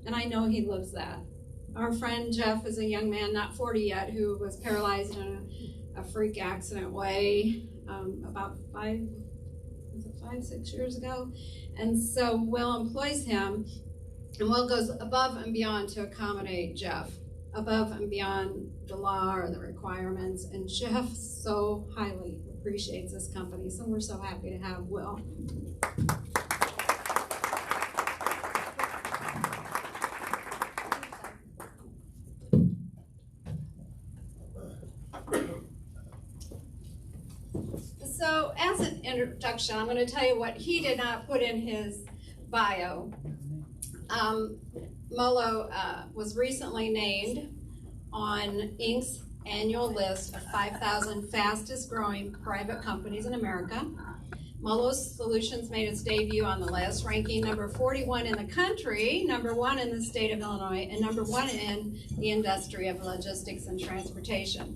And I know he lives that. Our friend Jeff is a young man, not 40 yet, who was paralyzed in a freak accident way about 6 years ago. And so Will employs him, and Will goes above and beyond to accommodate Jeff, above and beyond the law or the requirements. And Jeff so highly appreciates this company, so we're so happy to have Will. So as an introduction, I'm going to tell you what he did not put in his bio. MoLo was recently named on Inc.'s annual list of 5,000 fastest growing private companies in America. MoLo Solutions made its debut on the list, ranking number 41 in the country, number 1 in the state of Illinois, and number 1 in the industry of logistics and transportation.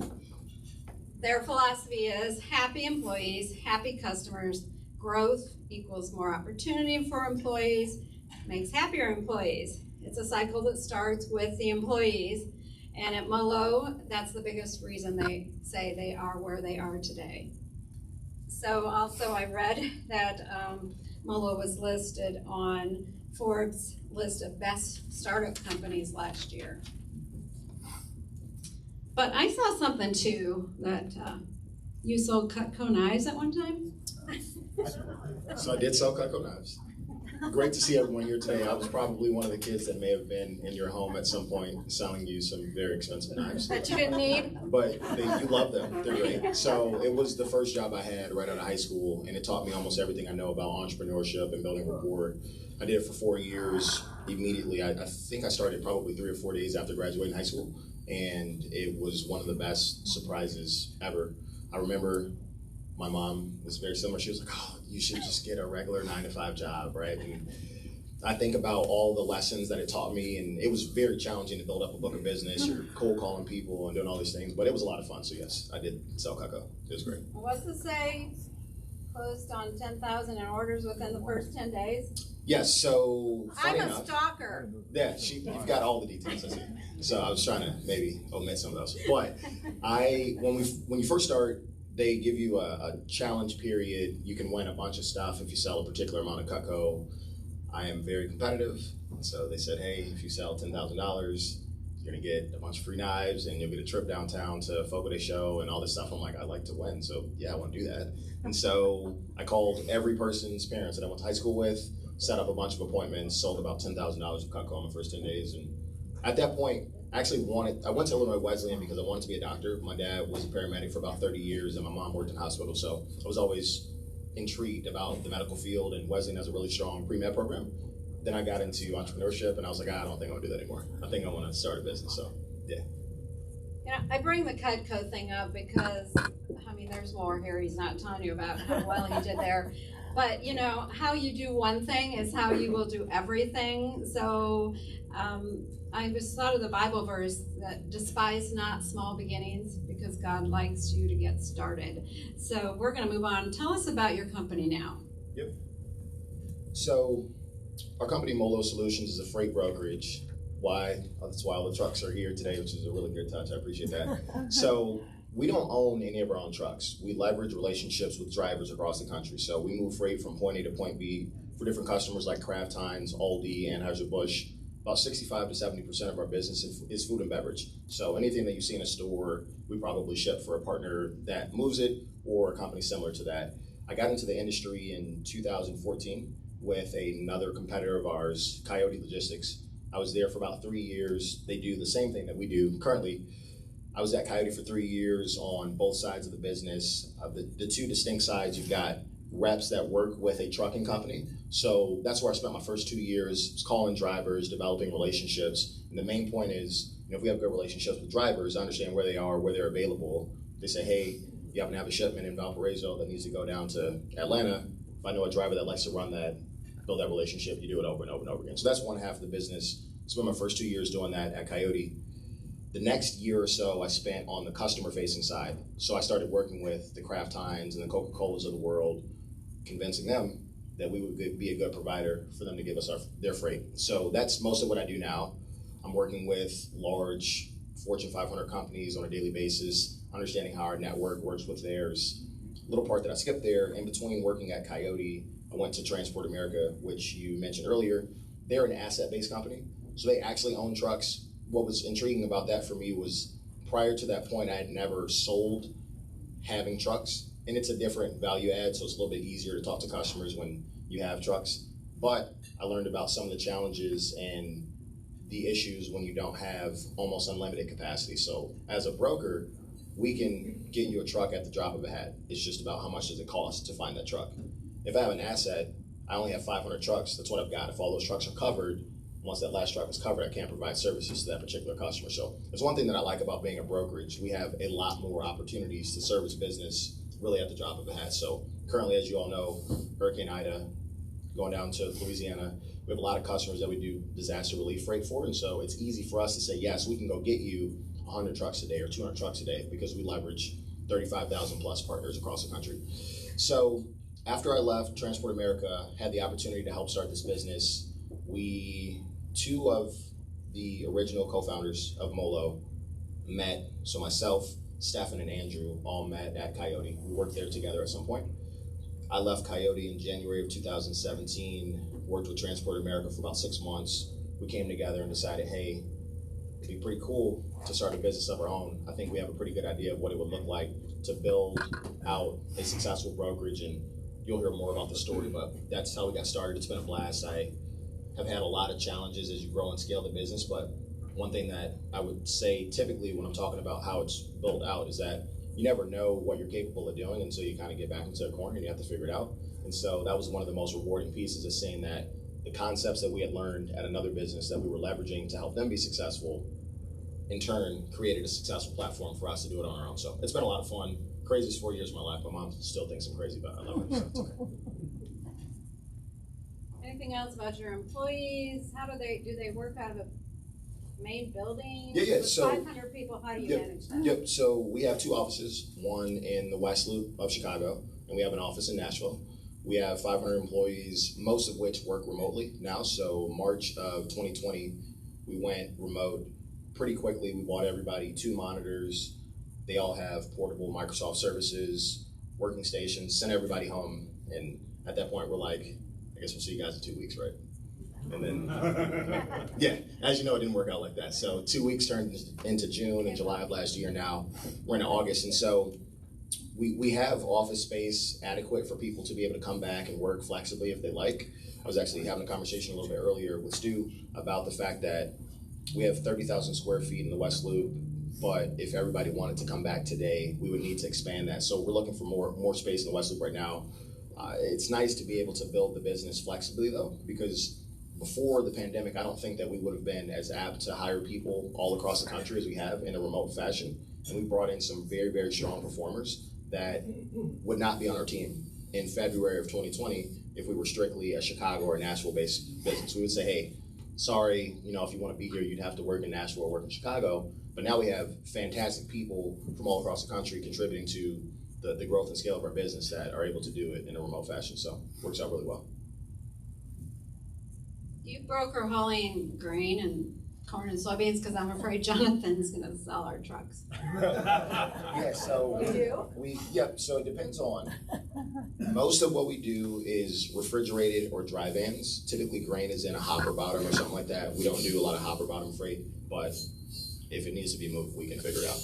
Their philosophy is happy employees, happy customers, growth equals more opportunity for employees, makes happier employees. It's a cycle that starts with the employees, and at MoLo, that's the biggest reason they say they are where they are today. So also I read that MoLo was listed on Forbes' list of best startup companies last year. But I saw something too, that you sold Cutco knives at one time? So I did sell Cutco knives. Great to see everyone here today. I was probably one of the kids that may have been in your home at some point selling you some very expensive knives. That you didn't need? But you love them. They're great. So it was the first job I had right out of high school, and it taught me almost everything I know about entrepreneurship and building rapport. I did it for 4 years immediately. I think I started probably 3 or 4 days after graduating high school, and it was one of the best surprises ever. I remember my mom was very similar. She was like, oh, you should just get a regular 9-to-5 job, right? And I think about all the lessons that it taught me, and it was very challenging to build up a book of business. You're cold calling people and doing all these things, but it was a lot of fun. So yes, I did sell Cutco. It was great. What's it say? Closed on 10,000 in orders within the first 10 days? Yes, so I'm a enough, stalker. Yeah, you've got all the details, I see. So I was trying to maybe omit some of those. But when you first start, they give you a challenge period. You can win a bunch of stuff if you sell a particular amount of Cutco. I am very competitive, so they said, hey, if you sell $10,000, you're gonna get a bunch of free knives and you'll get a trip downtown to Fogo de Show and all this stuff. I'm like, I like to win, so yeah, I want to do that. And so I called every person's parents that I went to high school with, set up a bunch of appointments, sold about $10,000 of Cutco in the first 10 days. And at that point, I went to Illinois Wesleyan because I wanted to be a doctor. My dad was a paramedic for about 30 years and my mom worked in hospitals, so I was always intrigued about the medical field, and Wesleyan has a really strong pre-med program. Then I got into entrepreneurship and I was like, I don't think I want to do that anymore. I think I want to start a business, so yeah. Yeah, I bring the Cutco thing up because, I mean, there's more here he's not telling you about how well he did there. But, you know, how you do one thing is how you will do everything. So I just thought of the Bible verse that despise not small beginnings because God likes you to get started. So we're going to move on. Tell us about your company now. Yep. So our company, MoLo Solutions, is a freight brokerage. Why? That's why all the trucks are here today, which is a really good touch. I appreciate that. So we don't own any of our own trucks. We leverage relationships with drivers across the country. So we move freight from point A to point B for different customers like Kraft Heinz, Aldi, Anheuser-Busch. About 65 to 70% of our business is food and beverage. So anything that you see in a store, we probably ship for a partner that moves it or a company similar to that. I got into the industry in 2014 with another competitor of ours, Coyote Logistics. I was there for about 3 years. They do the same thing that we do currently. I was at Coyote for 3 years on both sides of the business. The two distinct sides, you've got reps that work with a trucking company. So that's where I spent my first 2 years, calling drivers, developing relationships. And the main point is, if we have good relationships with drivers, understand where they are, where they're available. They say, hey, you happen to have a shipment in Valparaiso that needs to go down to Atlanta. If I know a driver that likes to run that, build that relationship, you do it over and over and over again. So that's one half of the business. I spent my first 2 years doing that at Coyote. The next year or so I spent on the customer-facing side. So I started working with the Kraft Heinz and the Coca-Colas of the world, convincing them that we would be a good provider for them to give us their freight. So that's most of what I do now. I'm working with large Fortune 500 companies on a daily basis, understanding how our network works with theirs. A little part that I skipped there, in between working at Coyote, I went to Transport America, which you mentioned earlier. They're an asset-based company, so they actually own trucks. What was intriguing about that for me was prior to that point, I had never sold having trucks, and it's a different value add, so it's a little bit easier to talk to customers when you have trucks. But I learned about some of the challenges and the issues when you don't have almost unlimited capacity. So as a broker, we can get you a truck at the drop of a hat. It's just about how much does it cost to find that truck. If I have an asset, I only have 500 trucks, that's what I've got. If all those trucks are covered, once that last truck is covered, I can't provide services to that particular customer. So it's one thing that I like about being a brokerage. We have a lot more opportunities to service business really at the drop of a hat. So currently, as you all know, Hurricane Ida, going down to Louisiana, we have a lot of customers that we do disaster relief freight for. And so it's easy for us to say, yes, we can go get you 100 trucks a day or 200 trucks a day because we leverage 35,000 plus partners across the country. So after I left Transport America, had the opportunity to help start this business. Two of the original co-founders of MoLo met. So myself, Stefan, and Andrew all met at Coyote. We worked there together at some point. I left Coyote in January of 2017, worked with Transport America for about 6 months. We came together and decided, hey, it'd be pretty cool to start a business of our own. I think we have a pretty good idea of what it would look like to build out a successful brokerage, and you'll hear more about the story, but that's how we got started. It's been a blast. I have had a lot of challenges as you grow and scale the business, but one thing that I would say typically when I'm talking about how it's built out is that you never know what you're capable of doing until you kind of get back into a corner and you have to figure it out. And so that was one of the most rewarding pieces, is saying that the concepts that we had learned at another business that we were leveraging to help them be successful, in turn, created a successful platform for us to do it on our own. So it's been a lot of fun. Craziest 4 years of my life. My mom still thinks I'm crazy, but I love it, so it's okay. Anything else about your employees? How do they work out of a main building? Yeah. With So 500 people, how do you manage that? Yep. So we have two offices, one in the West Loop of Chicago, and we have an office in Nashville. We have 500 employees, most of which work remotely now. So March of 2020, we went remote pretty quickly. We bought everybody 2 monitors. They all have portable Microsoft services, working stations, sent everybody home. And at that point, we're like, I guess we'll see you guys in 2 weeks, right? And then, yeah, as you know, it didn't work out like that. So 2 weeks turned into June and July of last year. Now we're in August. And so we have office space adequate for people to be able to come back and work flexibly if they like. I was actually having a conversation a little bit earlier with Stu about the fact that we have 30,000 square feet in the West Loop, but if everybody wanted to come back today, we would need to expand that. So we're looking for more space in the West Loop right now. It's nice to be able to build the business flexibly though, because before the pandemic, I don't think that we would have been as apt to hire people all across the country as we have in a remote fashion. And we brought in some very, very strong performers that would not be on our team in February of 2020 if we were strictly a Chicago or Nashville-based business. We would say, hey, sorry, if you want to be here, you'd have to work in Nashville or work in Chicago. But now we have fantastic people from all across the country contributing to the growth and scale of our business that are able to do it in a remote fashion. So it works out really well. You broker hauling grain and corn and soybeans, because I'm afraid Jonathan's going to sell our trucks. Yeah, so You do? So it depends on. Most of what we do is refrigerated or dry vans. Typically grain is in a hopper bottom or something like that. We don't do a lot of hopper bottom freight, but if it needs to be moved, we can figure it out.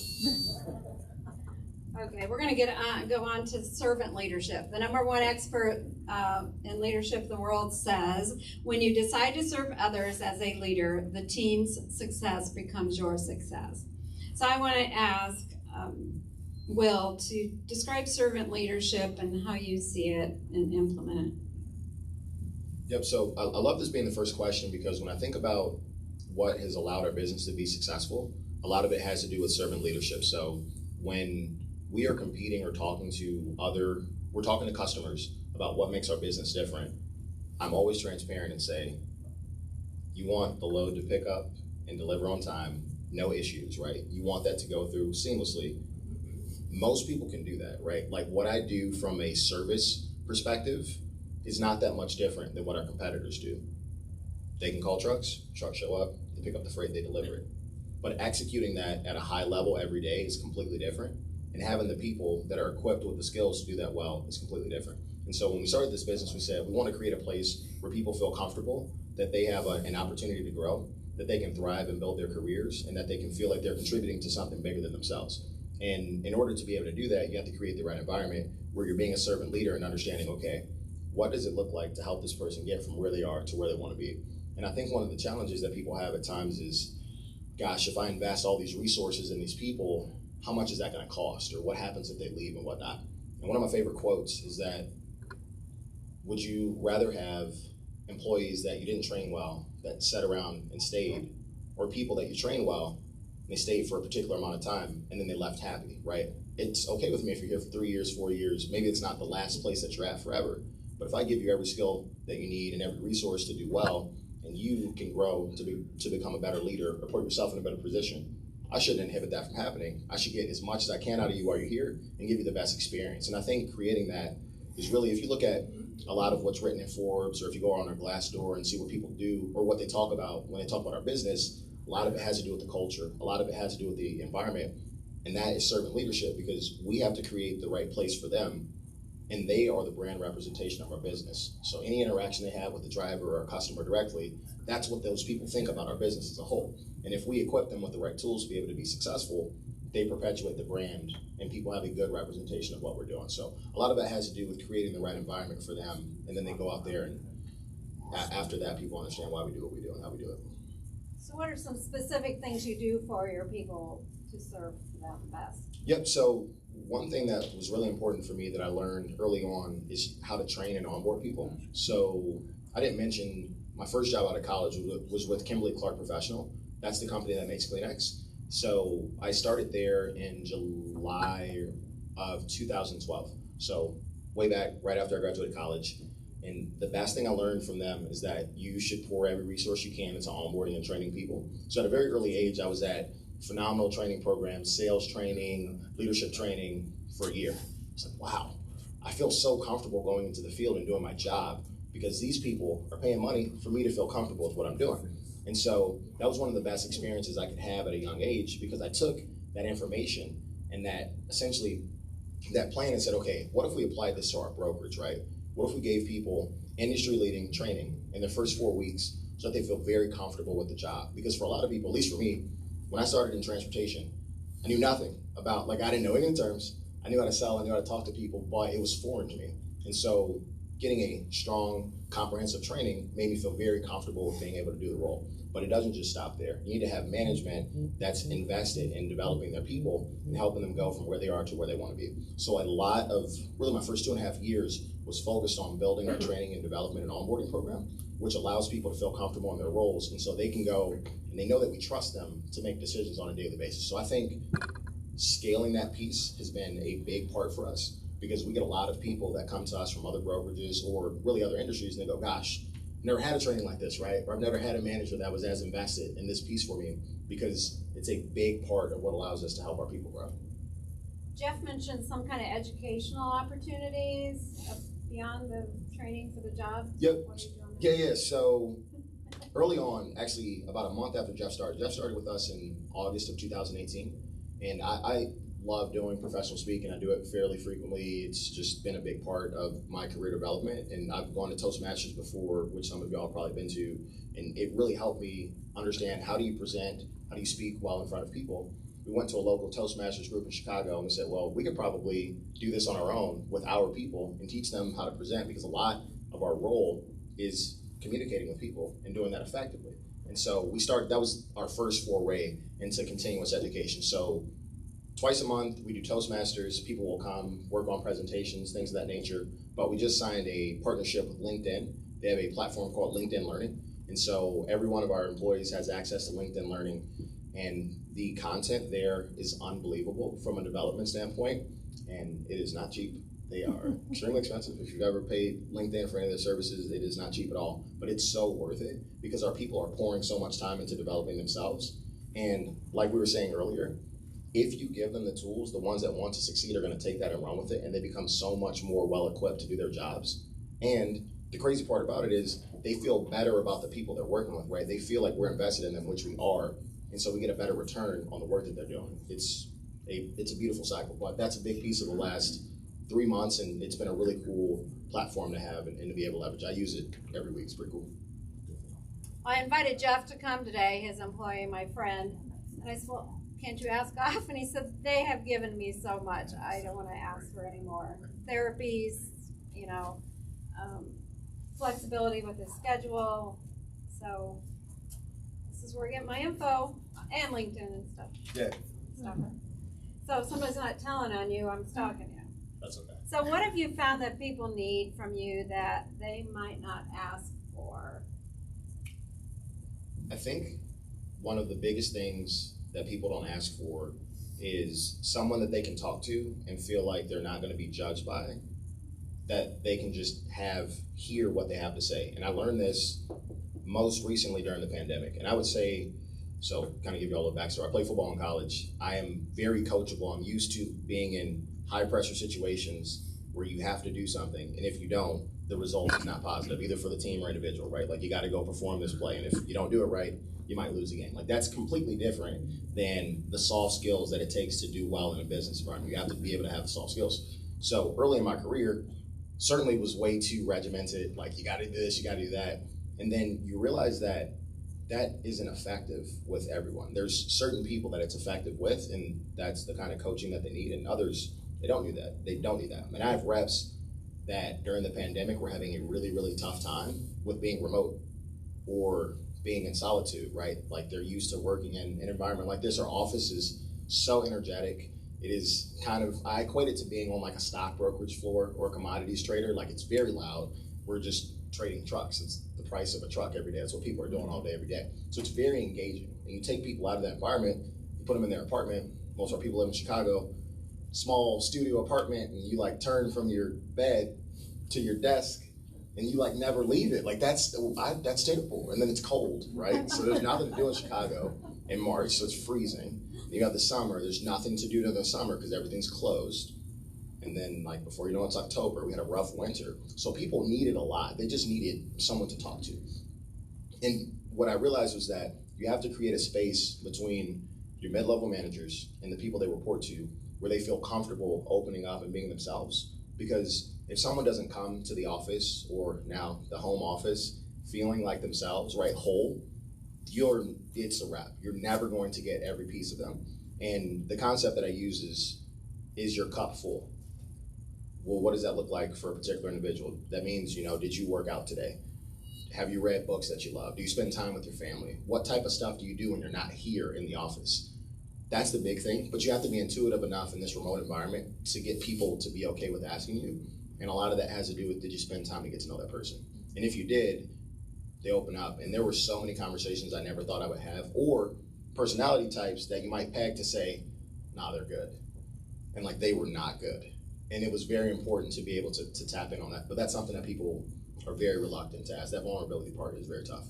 Okay, we're going to go on to servant leadership. The #1 expert in leadership in the world says, when you decide to serve others as a leader, the team's success becomes your success. So I want to ask Will to describe servant leadership and how you see it and implement it. Yep, so I love this being the first question, because when I think about what has allowed our business to be successful, a lot of it has to do with servant leadership. So when we are competing or talking to we're talking to customers about what makes our business different, I'm always transparent and say, you want the load to pick up and deliver on time, no issues, right? You want that to go through seamlessly. Most people can do that, right? Like what I do from a service perspective is not that much different than what our competitors do. They can call trucks show up, they pick up the freight, they deliver it. But executing that at a high level every day is completely different. And having the people that are equipped with the skills to do that well is completely different. And so when we started this business, we said we want to create a place where people feel comfortable, that they have an opportunity to grow, that they can thrive and build their careers, and that they can feel like they're contributing to something bigger than themselves. And in order to be able to do that, you have to create the right environment where you're being a servant leader and understanding, okay, what does it look like to help this person get from where they are to where they want to be? And I think one of the challenges that people have at times is, gosh, if I invest all these resources in these people, how much is that going to cost? Or what happens if they leave and whatnot? And one of my favorite quotes is that, would you rather have employees that you didn't train well, that sat around and stayed, or people that you trained well, and they stayed for a particular amount of time, and then they left happy, right? It's okay with me if you're here for 3 years, 4 years, maybe it's not the last place that you're at forever, but if I give you every skill that you need and every resource to do well, and you can grow to become a better leader or put yourself in a better position, I shouldn't inhibit that from happening. I should get as much as I can out of you while you're here and give you the best experience. And I think creating that is really, if you look at a lot of what's written in Forbes, or if you go on our Glassdoor and see what people do or what they talk about when they talk about our business, a lot of it has to do with the culture. A lot of it has to do with the environment. And that is servant leadership, because we have to create the right place for them, and they are the brand representation of our business. So any interaction they have with the driver or a customer directly, that's what those people think about our business as a whole. And if we equip them with the right tools to be able to be successful, they perpetuate the brand, and people have a good representation of what we're doing. So a lot of that has to do with creating the right environment for them, and then they go out there, and after that, people understand why we do what we do and how we do it. So what are some specific things you do for your people to serve them best? Yep, so one thing that was really important for me that I learned early on is how to train and onboard people. So I didn't mention my first job out of college was with Kimberly-Clark Professional. That's the company that makes Kleenex. So I started there in July of 2012. So way back right after I graduated college. And the best thing I learned from them is that you should pour every resource you can into onboarding and training people. So at a very early age, I was at phenomenal training programs, sales training, leadership training for a year. It's like, wow, I feel so comfortable going into the field and doing my job, because these people are paying money for me to feel comfortable with what I'm doing. And so that was one of the best experiences I could have at a young age, because I took that information and that essentially that plan and said, okay, what if we applied this to our brokerage, right? What if we gave people industry-leading training in their first 4 weeks so that they feel very comfortable with the job? Because for a lot of people, at least for me, when I started in transportation, I knew nothing about, I didn't know any terms. I knew how to sell, I knew how to talk to people, but it was foreign to me. And so getting a strong, comprehensive training made me feel very comfortable with being able to do the role. But it doesn't just stop there. You need to have management that's invested in developing their people and helping them go from where they are to where they want to be. So a lot of, really my first 2.5 years was focused on building our training and development and onboarding program, which allows people to feel comfortable in their roles. And so they can go, and they know that we trust them to make decisions on a daily basis. So I think scaling that piece has been a big part for us, because we get a lot of people that come to us from other brokerages or really other industries, and they go, gosh, I've never had a training like this, right? Or I've never had a manager that was as invested in this piece for me, because it's a big part of what allows us to help our people grow. Jeff mentioned some kind of educational opportunities beyond the training for the job. Yep. What are you doing there? Yeah. So early on, actually about a month after Jeff started with us in August of 2018. And I love doing professional speaking. I do it fairly frequently. It's just been a big part of my career development. And I've gone to Toastmasters before, which some of y'all have probably been to. And it really helped me understand, how do you present, how do you speak well in front of people. We went to a local Toastmasters group in Chicago, and we said, well, we could probably do this on our own with our people and teach them how to present, because a lot of our role is communicating with people and doing that effectively. And so that was our first foray into continuous education. So twice a month, we do Toastmasters. People will come, work on presentations, things of that nature. But we just signed a partnership with LinkedIn. They have a platform called LinkedIn Learning. And so every one of our employees has access to LinkedIn Learning. And the content there is unbelievable from a development standpoint. And it is not cheap. They are extremely expensive. If you've ever paid LinkedIn for any of their services, it is not cheap at all. But it's so worth it, because our people are pouring so much time into developing themselves. And like we were saying earlier, if you give them the tools, the ones that want to succeed are going to take that and run with it, and they become so much more well-equipped to do their jobs. And the crazy part about it is they feel better about the people they're working with, right? They feel like we're invested in them, which we are, and so we get a better return on the work that they're doing. It's a beautiful cycle, but that's a big piece of the last 3 months, and it's been a really cool platform to have and to be able to leverage. I use it every week. It's pretty cool. I invited Jeff to come today, his employee, my friend, and I said, well, can't you ask off? And he said, they have given me so much, I don't want to ask for any more. Therapies, you know, flexibility with his schedule. So this is where I get my info, and LinkedIn and stuff. Yeah. So if somebody's not telling on you, I'm stalking you. That's okay. So what have you found that people need from you that they might not ask for? I think one of the biggest things that people don't ask for is someone that they can talk to and feel like they're not going to be judged by, that they can just hear what they have to say. And I learned this most recently during the pandemic. And I would say, so kind of give you all a backstory. I played football in college. I am very coachable. I'm used to being in high pressure situations where you have to do something. And if you don't, the result is not positive, either for the team or individual, right? Like you got to go perform this play. And if you don't do it right, you might lose the game. Like that's completely different than the soft skills that it takes to do well in a business environment. You have to be able to have the soft skills. So early in my career, certainly was way too regimented. Like you got to do this, you got to do that. And then you realize that that isn't effective with everyone. There's certain people that it's effective with, and that's the kind of coaching that they need. And others, they don't do that. They don't need that. I mean, I have reps that during the pandemic were having a really, really tough time with being remote or being in solitude, right? Like they're used to working in an environment like this. Our office is so energetic. It is kind of, I equate it to being on like a stock brokerage floor or a commodities trader. Like it's very loud. We're just trading trucks. It's the price of a truck every day. That's what people are doing all day, every day. So it's very engaging. And you take people out of that environment, you put them in their apartment. Most of our people live in Chicago, small studio apartment, and you like turn from your bed to your desk and you like never leave it. Like that's terrible. And then it's cold, right? So there's nothing to do in Chicago in March, so it's freezing. You got the summer, there's nothing to do during the summer because everything's closed. And then like before you know it's October, we had a rough winter. So people needed a lot. They just needed someone to talk to. And what I realized was that you have to create a space between your mid-level managers and the people they report to where they feel comfortable opening up and being themselves. Because if someone doesn't come to the office or now the home office feeling like themselves, right, whole, it's a wrap. You're never going to get every piece of them. And the concept that I use is your cup full? Well, what does that look like for a particular individual? That means, did you work out today? Have you read books that you love? Do you spend time with your family? What type of stuff do you do when you're not here in the office? That's the big thing, but you have to be intuitive enough in this remote environment to get people to be okay with asking you. And a lot of that has to do with, did you spend time to get to know that person? And if you did, they open up. And there were so many conversations I never thought I would have, or personality types that you might peg to say, nah, they're good. And like they were not good. And it was very important to be able to tap in on that. But that's something that people are very reluctant to ask. That vulnerability part is very tough.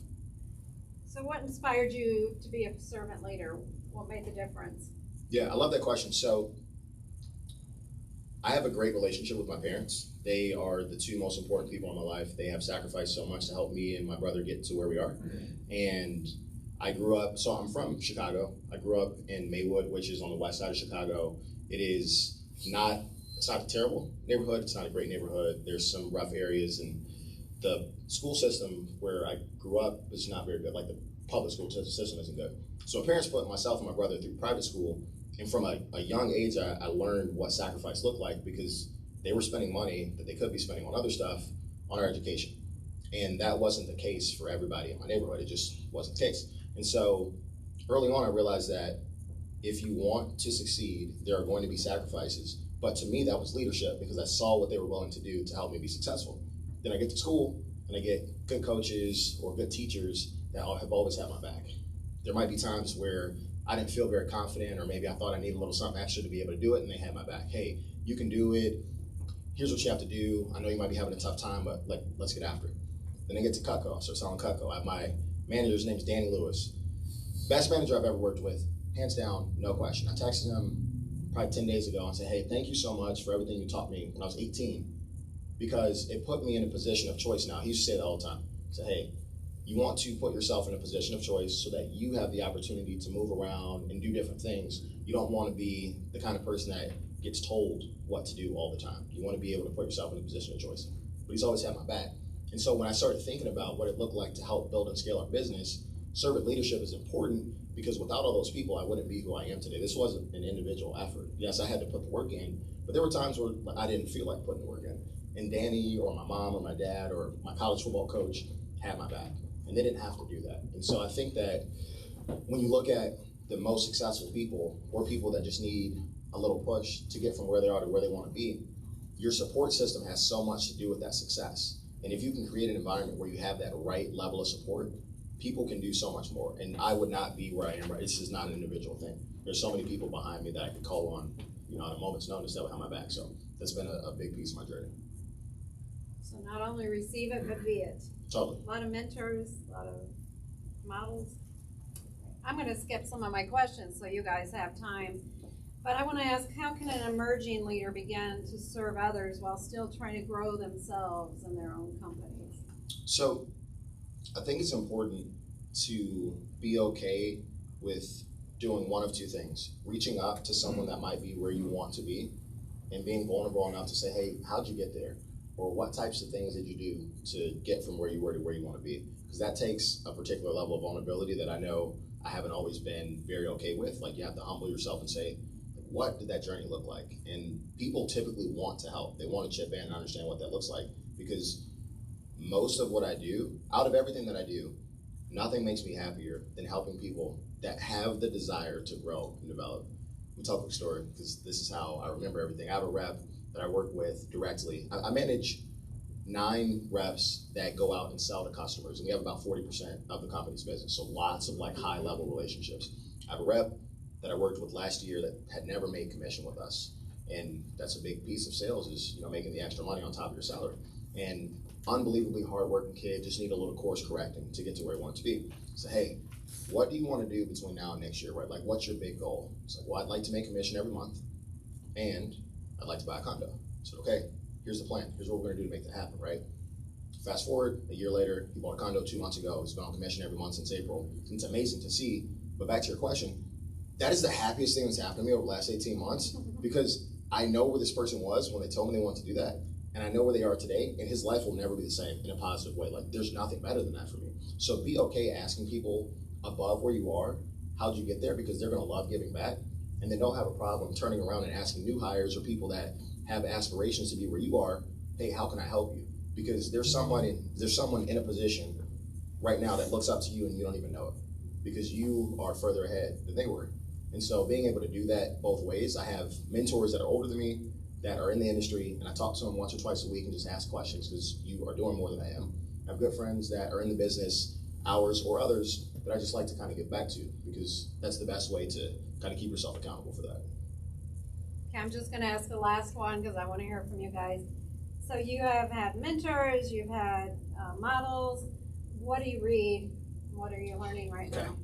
So what inspired you to be a servant leader? What made the difference? Yeah, I love that question. So I have a great relationship with my parents. They are the two most important people in my life. They have sacrificed so much to help me and my brother get to where we are. And I grew up, so I'm from Chicago. I grew up in Maywood, which is on the west side of Chicago. It's not a terrible neighborhood. It's not a great neighborhood. There's some rough areas, and the school system where I grew up is not very good. Like the public school system isn't good. So my parents put myself and my brother through private school, and from a young age, I learned what sacrifice looked like because they were spending money that they could be spending on other stuff on our education. And that wasn't the case for everybody in my neighborhood. It just wasn't the case. And so early on, I realized that if you want to succeed, there are going to be sacrifices. But to me, that was leadership because I saw what they were willing to do to help me be successful. Then I get to school and I get good coaches or good teachers that have always had my back. There might be times where I didn't feel very confident, or maybe I thought I needed a little something extra to be able to do it, and they had my back. Hey, you can do it. Here's what you have to do. I know you might be having a tough time, but let's get after it. Then I get to Cutco, so selling Cutco. I have my manager's name is Danny Lewis. Best manager I've ever worked with, hands down, no question. I texted him probably 10 days ago and said, hey, thank you so much for everything you taught me when I was 18. because it put me in a position of choice now. He used to say that all the time. Say, hey, you want to put yourself in a position of choice so that you have the opportunity to move around and do different things. You don't want to be the kind of person that gets told what to do all the time. You want to be able to put yourself in a position of choice. But he's always had my back. And so when I started thinking about what it looked like to help build and scale our business, servant leadership is important, because without all those people, I wouldn't be who I am today. This wasn't an individual effort. Yes, I had to put the work in, but there were times where I didn't feel like putting the work in. And Danny or my mom or my dad or my college football coach had my back, and they didn't have to do that. And so I think that when you look at the most successful people, or people that just need a little push to get from where they are to where they want to be, your support system has so much to do with that success. And if you can create an environment where you have that right level of support, people can do so much more. And I would not be where I am right. This is not an individual thing. There's so many people behind me that I could call on, at a moment's notice that would have my back. So that's been a big piece of my journey. So not only receive it, but be it. Totally. A lot of mentors, a lot of models. I'm going to skip some of my questions so you guys have time. But I want to ask, how can an emerging leader begin to serve others while still trying to grow themselves and their own companies? So I think it's important to be okay with doing one of two things: reaching out to someone that might be where you want to be, and being vulnerable enough to say, hey, how'd you get there? Or what types of things did you do to get from where you were to where you want to be? Because that takes a particular level of vulnerability that I know I haven't always been very okay with. Like, you have to humble yourself and say, what did that journey look like? And people typically want to help. They want to chip in and understand what that looks like, because most of what I do, out of everything that I do, nothing makes me happier than helping people that have the desire to grow and develop. Let me tell a quick story, because this is how I remember everything. I have a rep that I work with directly. I manage 9 reps that go out and sell to customers, and we have about 40% of the company's business, so lots of high level relationships. I have a rep that I worked with last year that had never made commission with us, and that's a big piece of sales, is making the extra money on top of your salary. And unbelievably hardworking kid, just need a little course correcting to get to where he wanted to be. So, hey, what do you want to do between now and next year, right? What's your big goal? It's well, I'd like to make commission every month, and I'd like to buy a condo. So, okay, here's the plan. Here's what we're going to do to make that happen, right? Fast forward, a year later, he bought a condo 2 months ago. He's been on commission every month since April. And it's amazing to see. But back to your question, that is the happiest thing that's happened to me over the last 18 months, because I know where this person was when they told me they wanted to do that, and I know where they are today, and his life will never be the same in a positive way. There's nothing better than that for me. So be okay asking people above where you are, how'd you get there? Because they're going to love giving back, and they don't have a problem turning around and asking new hires or people that have aspirations to be where you are, hey, how can I help you? Because there's someone in a position right now that looks up to you and you don't even know it, because you are further ahead than they were. And so being able to do that both ways, I have mentors that are older than me that are in the industry, and I talk to them once or twice a week and just ask questions, because you are doing more than I am. I have good friends that are in the business, ours or others, that I just like to kind of give back to, because that's the best way to kind of keep yourself accountable for that. Okay, I'm just going to ask the last one because I want to hear from you guys. So you have had mentors, you've had models. What do you read? What are you learning right now?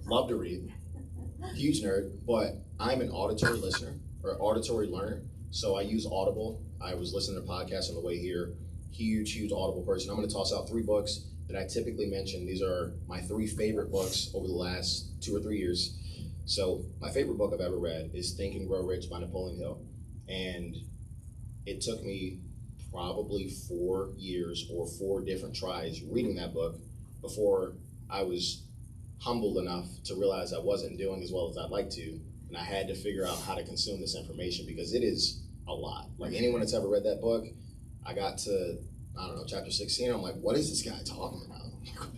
Love to read. Huge nerd, but I'm an auditory listener or auditory learner. So I use Audible. I was listening to podcasts on the way here. Huge Audible person. I'm going to toss out 3 books that I typically mention. These are my 3 favorite books over the last 2 or 3 years. So my favorite book I've ever read is Think and Grow Rich by Napoleon Hill. And it took me probably 4 years or 4 different tries reading that book before I was humbled enough to realize I wasn't doing as well as I'd like to, and I had to figure out how to consume this information, because it is a lot. Anyone that's ever read that book, I got to, chapter 16, I'm like, what is this guy talking about?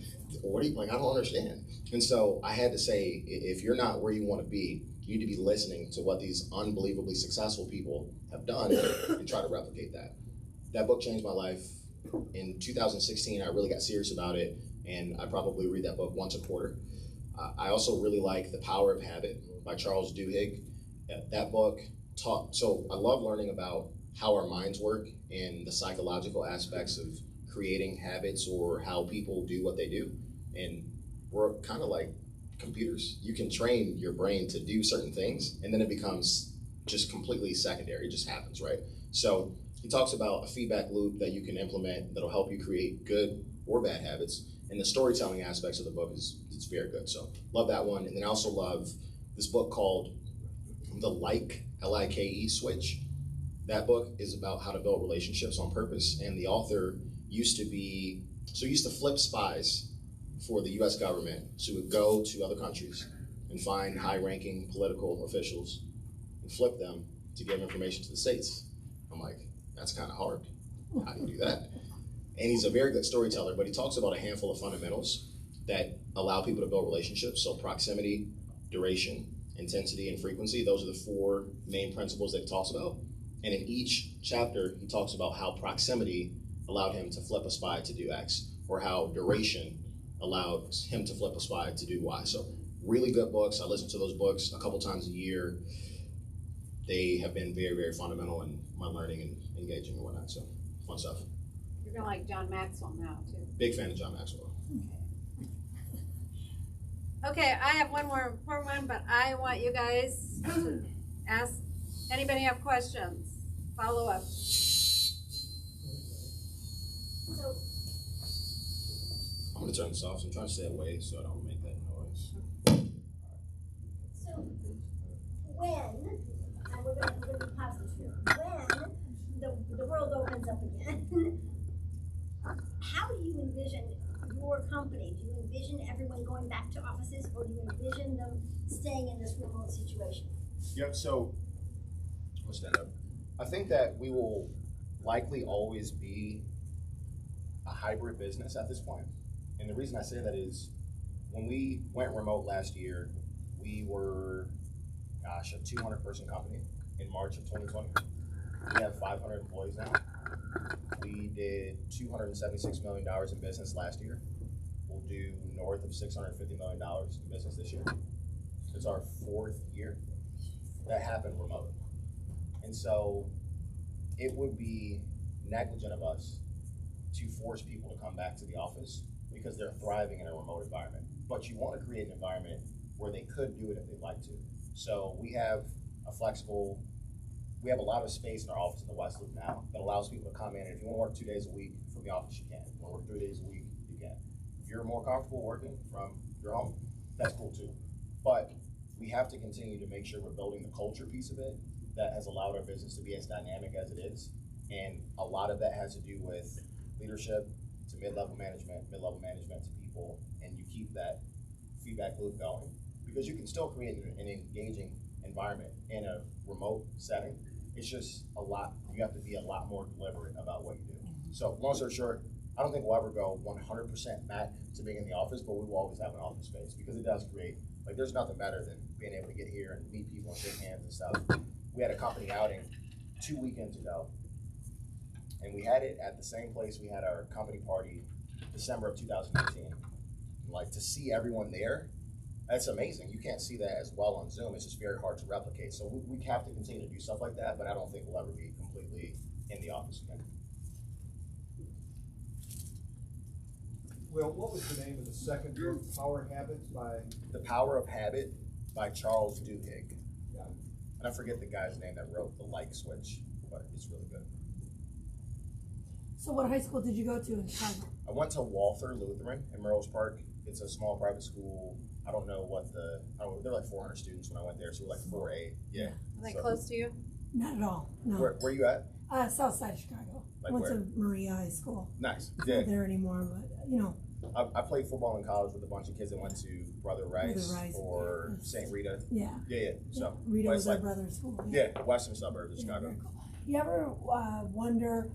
What do you, I don't understand. And so I had to say, if you're not where you want to be, you need to be listening to what these unbelievably successful people have done and try to replicate that. That book changed my life. In 2016, I really got serious about it, and I probably read that book once a quarter. I also really like The Power of Habit by Charles Duhigg. That book so I love learning about how our minds work and the psychological aspects of creating habits, or how people do what they do. And we're kind of like computers. You can train your brain to do certain things, and then it becomes just completely secondary. It just happens, right? So he talks about a feedback loop that you can implement that'll help you create good or bad habits. And the storytelling aspects of the book it's very good. So love that one. And then I also love this book called The Like Switch. That book is about how to build relationships on purpose. And the author used to flip spies for the US government. So he would go to other countries and find high-ranking political officials and flip them to give information to the States. I'm like, that's kind of hard. How do you do that? And he's a very good storyteller, but he talks about a handful of fundamentals that allow people to build relationships. So proximity, duration, intensity, and frequency. Those are the 4 main principles that he talks about. And in each chapter, he talks about how proximity allowed him to flip a spy to do X, or how duration allowed him to flip a spy to do Y. So really good books. I listen to those books a couple times a year. They have been very, very fundamental in my learning and engaging and whatnot. So fun stuff. You're gonna like John Maxwell now too. Big fan of John Maxwell. Okay, I have one more important one, but I want you guys to ask. Anybody have questions? Follow up. So, I'm gonna turn this off. So I'm trying to stay away so I don't make that noise. so when, and we're gonna be positive here, when the world opens up again, how do you envision your company? Do you envision everyone going back to offices, or do you envision them staying in this remote situation? Yep, so I'll stand up. I think that we will likely always be a hybrid business at this point. And the reason I say that is when we went remote last year, we were, a 200-person company in March of 2020. We have 500 employees now. We did $276 million in business last year. We'll do north of $650 million in business this year. It's our 4th year. That happened remote. And so it would be negligent of us to force people to come back to the office because they're thriving in a remote environment. But you want to create an environment where they could do it if they'd like to. So we have we have a lot of space in our office in the West Loop now that allows people to come in. And if you want to work 2 days a week from the office, you can. If you want to work 3 days a week, you can. If you're more comfortable working from your home, that's cool too. But we have to continue to make sure we're building the culture piece of it that has allowed our business to be as dynamic as it is. And a lot of that has to do with leadership to mid-level management to people, and you keep that feedback loop going because you can still create an engaging environment in a remote setting. It's just you have to be a lot more deliberate about what you do. So long story short, I don't think we'll ever go 100% back to being in the office, but we will always have an office space because it does create, there's nothing better than being able to get here and meet people and shake hands and stuff. We had a company outing 2 weekends ago, and we had it at the same place we had our company party December of 2018. To see everyone there, that's amazing. You can't see that as well on Zoom. It's just very hard to replicate. So we have to continue to do stuff like that, but I don't think we'll ever be completely in the office again. Well, what was the name of the second book, Power Habits by? The Power of Habit by Charles Duhigg. Yeah. And I forget the guy's name that wrote The Like Switch, but it's really good. So what high school did you go to in Chicago? I went to Walther Lutheran in Merrill's Park. It's a small private school. I don't know they're like 400 students when I went there, so we're like 4A. Yeah. Are they close to you? Not at all, no. Where you at? South side of Chicago. Like Went where? to Maria High School. Nice. Not Yeah. there anymore, but I played football in college with a bunch of kids that went to Brother Rice or St. Rita. yeah. Yeah. So Rita but was it's our brother's school. yeah, western suburbs of Yeah, Chicago. very cool. You ever wonder,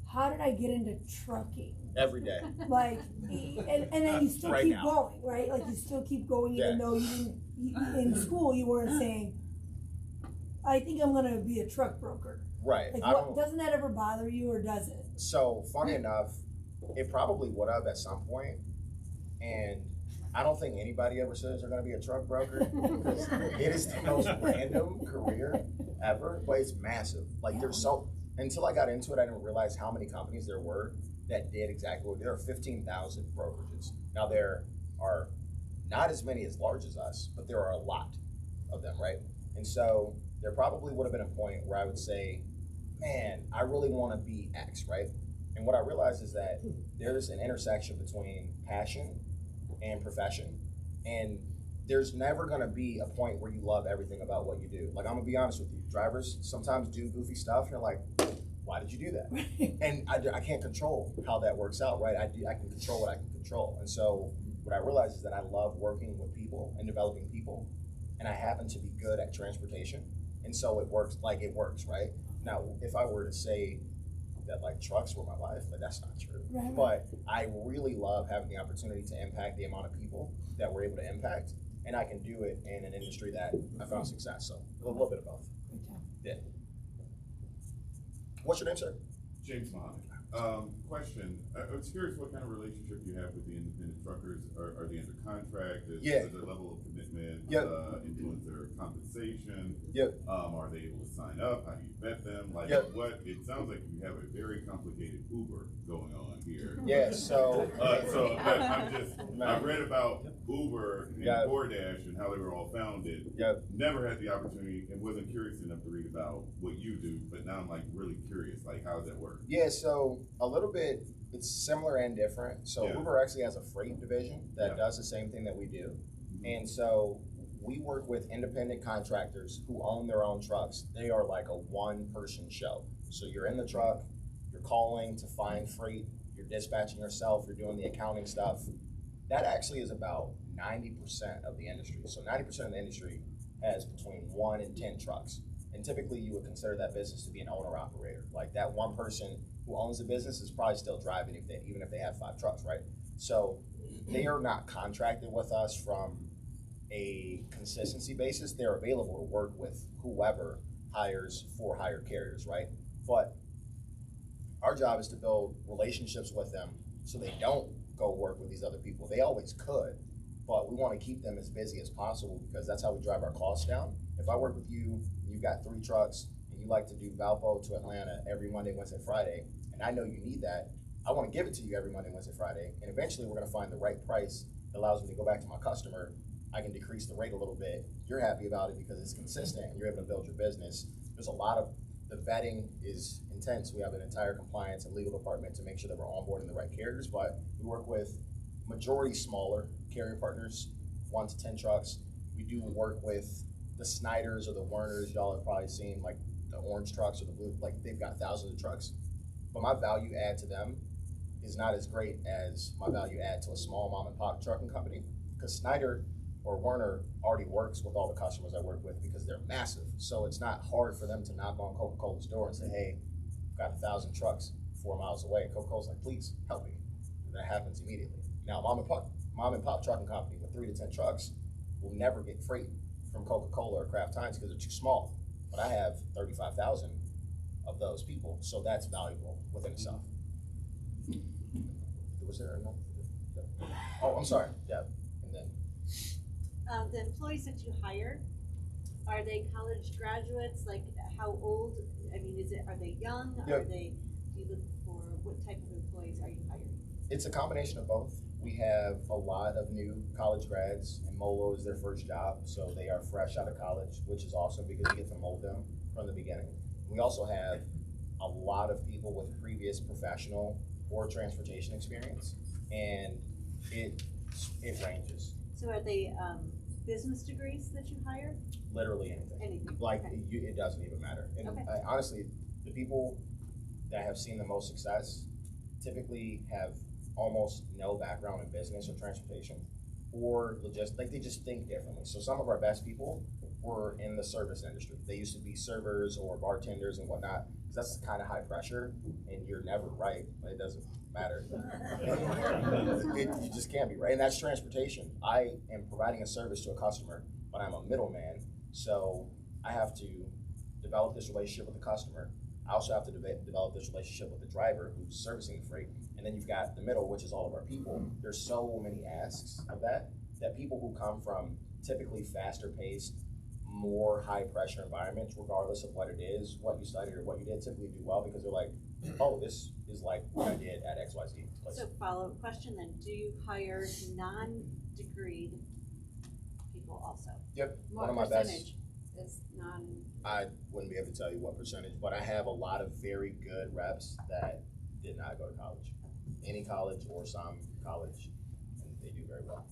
how did I get into trucking? Every day. And then you still Right keep now. going, right? You still keep going even though in school you weren't saying, I think I'm going to be a truck broker. Right. Doesn't that ever bother you, or does it? So funny enough, it probably would have at some point, and I don't think anybody ever says they're going to be a truck broker because it is the most random career ever, but it's massive. Until I got into it, I didn't realize how many companies there were that did exactly what there are 15,000 brokerages. Now there are not as many as large as us, but there are a lot of them, right? And so there probably would have been a point where I would say, man, I really want to be X, right? And what I realized is that there's an intersection between passion and profession. And there's never going to be a point where you love everything about what you do. Like, I'm going to be honest with you. Drivers sometimes do goofy stuff, and you're like, why did you do that? And I can't control how that works out, right? I can control what I can control. And so what I realized is that I love working with people and developing people. And I happen to be good at transportation. And so it works, right? Now, if I were to say that like trucks were my life, but that's not true. Right. But I really love having the opportunity to impact the amount of people that we're able to impact, and I can do it in an industry that I found success. So a little bit of both. Good job. Yeah. What's your name, sir? James Mohammed. Question. I was curious what kind of relationship you have with the independent truckers. Are they under contract? Is Yeah. their level of commitment Yep. influence their compensation? Yep. Are they able to sign up? How do you vet them? Like Yep. what? It sounds like you have a very complicated Uber going on here. Yeah. So. But I read about Uber and Yep. DoorDash and how they were all founded. Yep. Never had the opportunity and wasn't curious enough to read about what you do, but now I'm like really curious. Like, how does that work? Yeah. So a little bit, it's similar and different. So Yeah. Uber actually has a freight division that Yeah. does the same thing that we do, and so we work with independent contractors who own their own trucks. They are like a one-person show. So you're in the truck, you're calling to find freight, you're dispatching yourself, you're doing the accounting stuff. That actually is about 90% of the industry. So 90% of the industry has between 1 and 10 trucks. And typically you would consider that business to be an owner-operator. Like that one person who owns the business is probably still driving even if they have 5 trucks, right? So they are not contracted with us from a consistency basis. They're available to work with whoever hires for hire carriers, right? But our job is to build relationships with them so they don't go work with these other people. They always could, but we want to keep them as busy as possible because that's how we drive our costs down. If I work with you, you've got 3 trucks, and you like to do Valpo to Atlanta every Monday, Wednesday, Friday, and I know you need that, I want to give it to you every Monday, Wednesday, Friday, and eventually we're going to find the right price that allows me to go back to my customer. I can decrease the rate a little bit. You're happy about it because it's consistent and you're able to build your business. There's a lot of, the vetting is intense. We have an entire compliance and legal department to make sure that we're onboarding the right carriers, but we work with majority smaller carrier partners, 1 to 10 trucks. We do work with the Snyders or the Werners. Y'all have probably seen like the orange trucks or the blue, like they've got thousands of trucks. But my value add to them is not as great as my value add to a small mom and pop trucking company, because Snyder or Werner already works with all the customers I work with because they're massive. So it's not hard for them to knock on Coca-Cola's door and say, hey, I've got 1,000 trucks 4 miles away. And Coca-Cola's like, please help me. And that happens immediately. Now, mom and pop trucking company with 3 to 10 trucks will never get freight from Coca-Cola or Kraft Heinz because they're too small. But I have 35,000 of those people, so that's valuable within itself. Was there another? Oh, I'm sorry. Yeah. And then the employees that you hire, are they college graduates? Like, how old? I mean, are they young? Yep. Are they? Do you look for what type of employees are you hiring? it's a combination of both. We have a lot of new college grads, and MoLo is their first job, so they are fresh out of college, which is awesome because you get to mold them from the beginning. We also have a lot of people with previous professional or transportation experience, and it ranges. So are they business degrees that you hire? Literally anything. Anything. Like, okay. it doesn't even matter. And Okay. honestly, the people that have seen the most success typically have almost no background in business or transportation, or they just think differently. So some of our best people were in the service industry. They used to be servers or bartenders and whatnot, because that's kind of high pressure, and you're never right. It doesn't matter. You just can't be right, and that's transportation. I am providing a service to a customer, but I'm a middleman, so I have to develop this relationship with the customer. I also have to develop this relationship with the driver who's servicing the freight. And then you've got the middle, which is all of our people. There's so many asks of that people who come from typically faster paced, more high pressure environments, regardless of what it is, what you studied or what you did, typically do well because they're like, oh, this is like what I did at XYZ place. So follow-up question then, do you hire non-degreed people also? Yep, What one of my best. percentage is I wouldn't be able to tell you what percentage, but I have a lot of very good reps that did not go to college, any college or some college, and they do very well.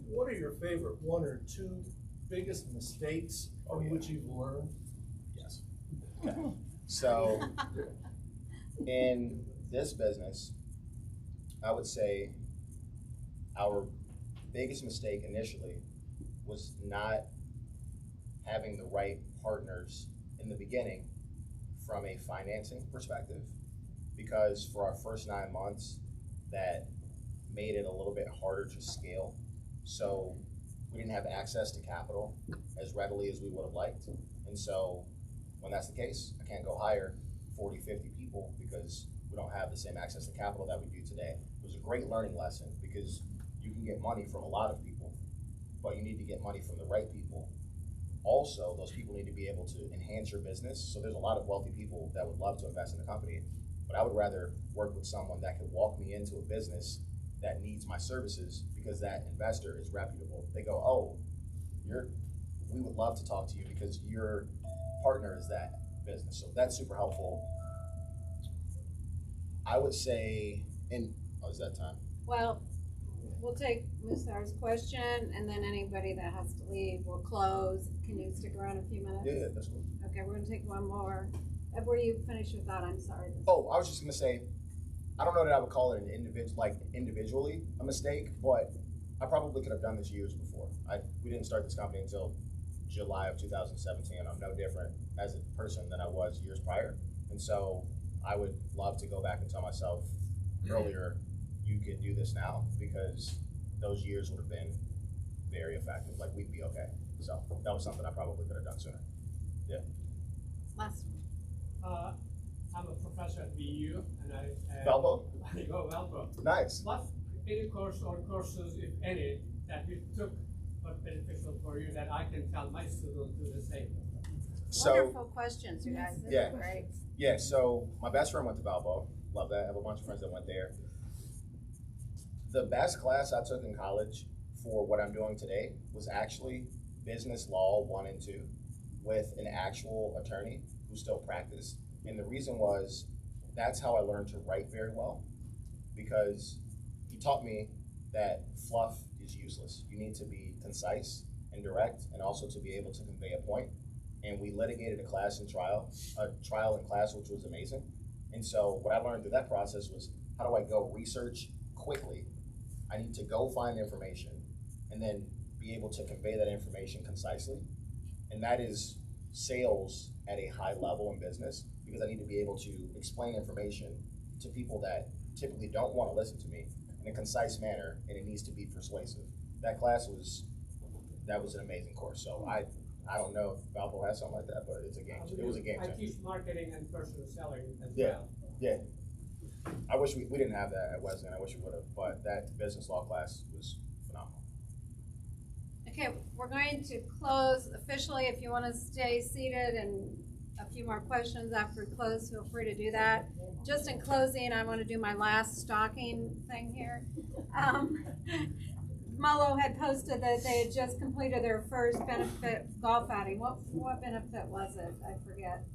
What are your favorite one or two biggest mistakes from which you've learned? Yes. Okay. So, in this business, I would say our biggest mistake initially was not having the right partners in the beginning from a financing perspective, because for our first 9 months, that made it a little bit harder to scale. So we didn't have access to capital as readily as we would have liked. And so when that's the case, I can't go hire 40, 50 people because we don't have the same access to capital that we do today. It was a great learning lesson because you can get money from a lot of people, but you need to get money from the right people. Also, those people need to be able to enhance your business. So there's a lot of wealthy people that would love to invest in the company, but I would rather work with someone that could walk me into a business that needs my services because that investor is reputable. They go, oh, we would love to talk to you because your partner is that business. So that's super helpful. I would say, is that time? Well, we'll take Musar's question, and then anybody that has to leave will close. Can you stick around a few minutes? Yeah, that's cool. Okay, we're gonna take one more. Where do you finish your thought? I'm sorry. Oh, I was just gonna say, I don't know that I would call it an individually a mistake, but I probably could have done this years before. We didn't start this company until July of 2017. I'm no different as a person than I was years prior. And so I would love to go back and tell myself earlier, you could do this now, because those years would have been very effective. Like, we'd be okay. So that was something I probably could have done sooner. Yeah. Last one. I'm a professor at BU, and I Valpo? I go Valpo. Nice. What any course or courses, if any, that you took but beneficial for you that I can tell my students do the same? So, wonderful questions, you guys. This yeah. is great. Yeah, so my best friend went to Valpo. Love that. I have a bunch of friends that went there. The best class I took in college for what I'm doing today was actually Business Law 1 and 2 with an actual attorney who still practiced. And the reason was, that's how I learned to write very well, because he taught me that fluff is useless. You need to be concise and direct, and also to be able to convey a point. And we litigated a trial in class, which was amazing. And so what I learned through that process was, how do I go research quickly? I need to go find information and then be able to convey that information concisely. And that is sales at a high level in business, because I need to be able to explain information to people that typically don't want to listen to me in a concise manner, and it needs to be persuasive. That class was an amazing course. So I don't know if Valpo has something like that, but it was a game changer. I teach marketing and personal selling as Yeah. well. Yeah. I wish we didn't have that at Wesleyan. I wish we would have, but that business law class was phenomenal. Okay, we're going to close officially. If you want to stay seated and a few more questions after we close, feel free to do that. Just in closing, I want to do my last stalking thing here. MoLo had posted that they had just completed their first benefit golf outing. What benefit was it? I forget.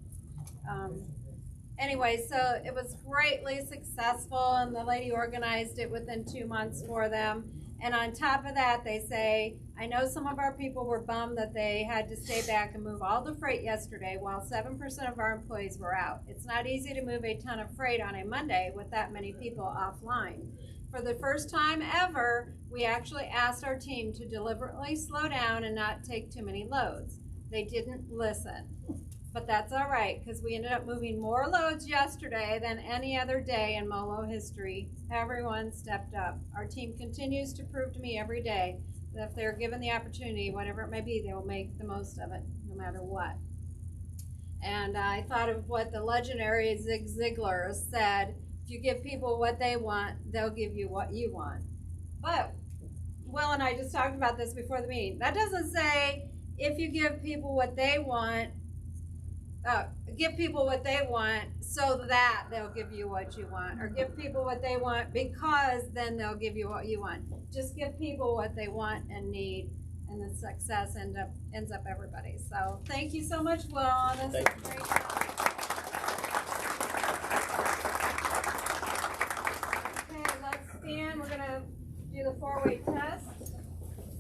Anyway, so it was greatly successful, and the lady organized it within 2 months for them. And on top of that, they say, I know some of our people were bummed that they had to stay back and move all the freight yesterday while 7% of our employees were out. It's not easy to move a ton of freight on a Monday with that many people offline. For the first time ever, we actually asked our team to deliberately slow down and not take too many loads. They didn't listen. But that's all right, because we ended up moving more loads yesterday than any other day in MoLo history. Everyone stepped up. Our team continues to prove to me every day that if they're given the opportunity, whatever it may be, they will make the most of it, no matter what. And I thought of what the legendary Zig Ziglar said: if you give people what they want, they'll give you what you want. But Will and I just talked about this before the meeting. That doesn't say if you give people what they want, so that they'll give you what you want, or give people what they want because then they'll give you what you want. Just give people what they want and need, and the success ends up everybody. So thank you so much, Will. This Thank is great. Okay, let's stand. We're gonna do the 4-way test.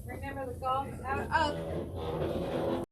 Remember the golf out. Oh,